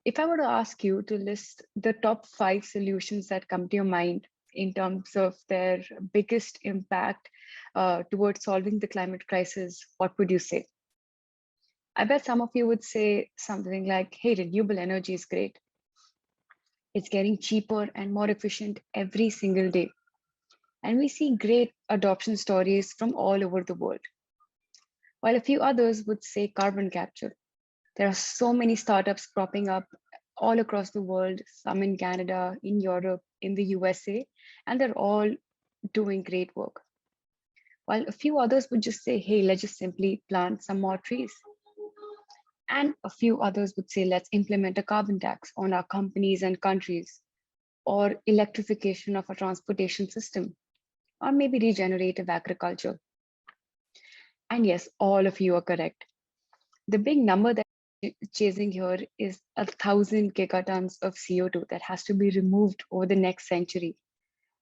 If I were to ask you to list the top 5 solutions that come to your mind in terms of their biggest impact towards solving the climate crisis, what would you say? I bet some of you would say something like, hey, renewable energy is great. It's getting cheaper and more efficient every single day. And we see great adoption stories from all over the world. While a few others would say carbon capture. There are so many startups cropping up all across the world, some in Canada, in Europe, in the USA, and they're all doing great work. While a few others would just say, hey, let's just simply plant some more trees. And a few others would say, let's implement a carbon tax on our companies and countries, or electrification of our transportation system, or maybe regenerative agriculture. And yes, all of you are correct. The big number that chasing here is 1,000 gigatons of CO2 that has to be removed over the next century.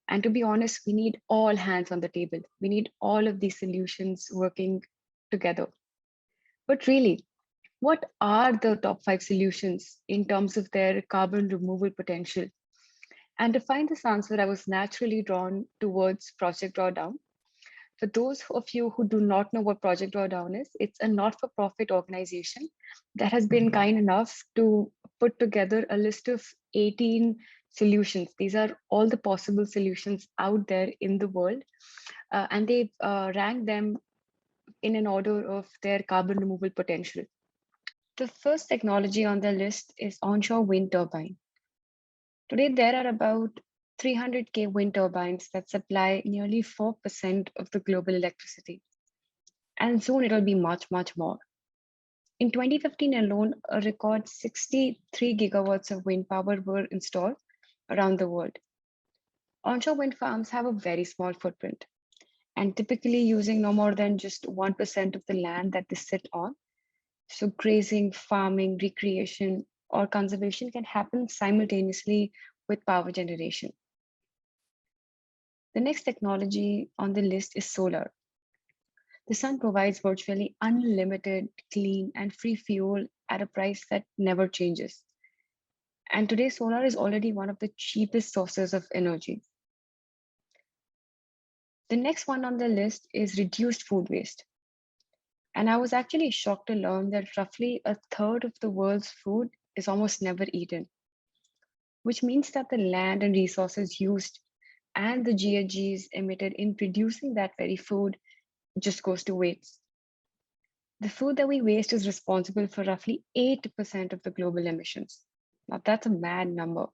And to be honest, we need all hands on the table. We need all of these solutions working together. But really, what are the top 5 solutions in terms of their carbon removal potential? And to find this answer, I was naturally drawn towards Project Drawdown. For those of you who do not know what Project Drawdown is, it's a not for profit organization that has been kind enough to put together a list of 18 solutions. These are all the possible solutions out there in the world, and they rank them in an order of their carbon removal potential. The first technology on the list is onshore wind turbine. Today, there are about 300K wind turbines that supply nearly 4% of the global electricity. And soon it'll be much, much more. In 2015 alone, a record 63 gigawatts of wind power were installed around the world. Onshore wind farms have a very small footprint and typically using no more than just 1% of the land that they sit on. So grazing, farming, recreation, or conservation can happen simultaneously with power generation. The next technology on the list is solar. The sun provides virtually unlimited, clean, and free fuel at a price that never changes. And today, solar is already one of the cheapest sources of energy. The next one on the list is reduced food waste. And I was actually shocked to learn that roughly a third of the world's food is almost never eaten, which means that the land and resources used and the GHGs emitted in producing that very food just goes to waste. The food that we waste is responsible for roughly 8% of the global emissions. Now, that's a mad number.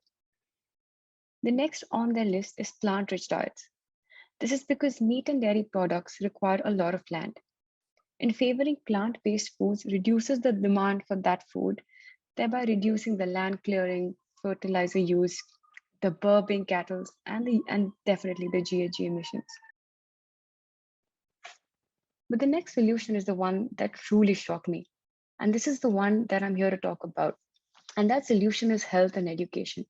The next on their list is plant rich diets. This is because meat and dairy products require a lot of land. And favoring plant based foods reduces the demand for that food, thereby reducing the land clearing, fertilizer use, the burping cattle, and definitely the GHG emissions. But the next solution is the one that truly shocked me. And this is the one that I'm here to talk about. And that solution is health and education.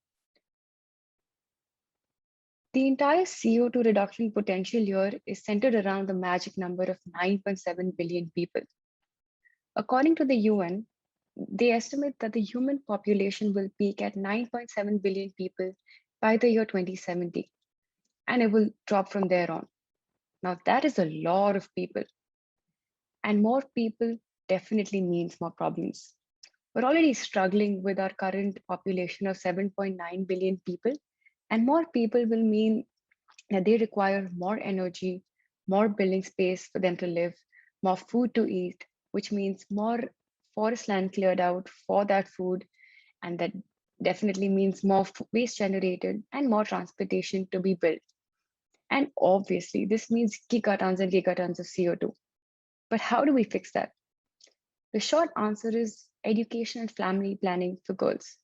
The entire CO2 reduction potential here is centered around the magic number of 9.7 billion people. According to the UN, they estimate that the human population will peak at 9.7 billion people by the year 2070, and it will drop from there on. Now, that is a lot of people, and more people definitely means more problems. We're already struggling with our current population of 7.9 billion people, and more people will mean that they require more energy, more building space for them to live, more food to eat, which means more forest land cleared out for that food. And that definitely means more waste generated and more transportation to be built. And obviously, this means gigatons and gigatons of CO2. But how do we fix that? The short answer is education and family planning for girls.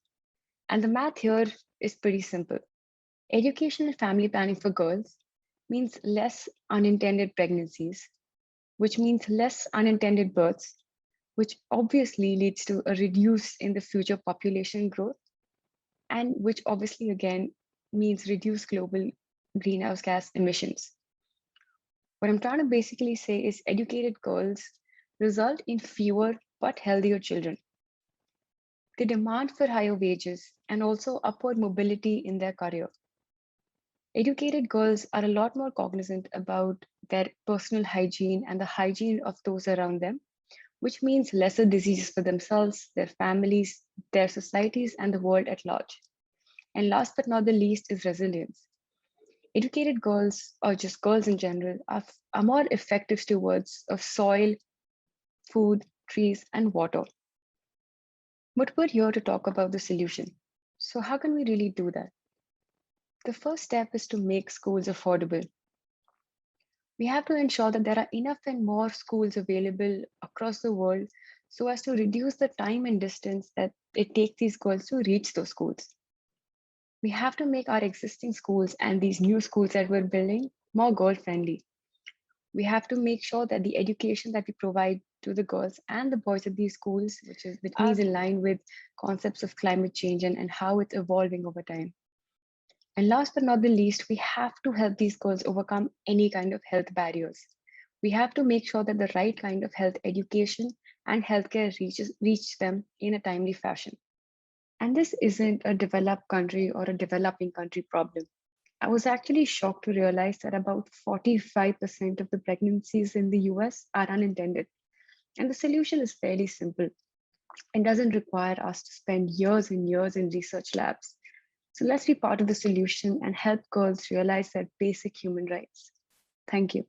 And the math here is pretty simple. Education and family planning for girls means less unintended pregnancies, which means less unintended births, which obviously leads to a reduce in the future population growth, and which obviously again means reduced global greenhouse gas emissions. What I'm trying to basically say is educated girls result in fewer but healthier children. the demand for higher wages, and also upward mobility in their career. Educated girls are a lot more cognizant about their personal hygiene and the hygiene of those around them, which means lesser diseases for themselves, their families, their societies, and the world at large. And last but not the least is resilience. Educated girls, or just girls in general, are more effective stewards of soil, food, trees, and water. But we're here to talk about the solution. So, how can we really do that? The first step is to make schools affordable. We have to ensure that there are enough and more schools available across the world so as to reduce the time and distance that it takes these girls to reach those schools. We have to make our existing schools and these new schools that we're building more girl friendly. We have to make sure that the education that we provide to the girls and the boys at these schools, which is in line with concepts of climate change and how it's evolving over time. And last but not the least, we have to help these girls overcome any kind of health barriers. We have to make sure that the right kind of health education and healthcare reach them in a timely fashion. And this isn't a developed country or a developing country problem. I was actually shocked to realize that about 45% of the pregnancies in the US are unintended. And the solution is fairly simple. It doesn't require us to spend years and years in research labs. So let's be part of the solution and help girls realize their basic human rights. Thank you.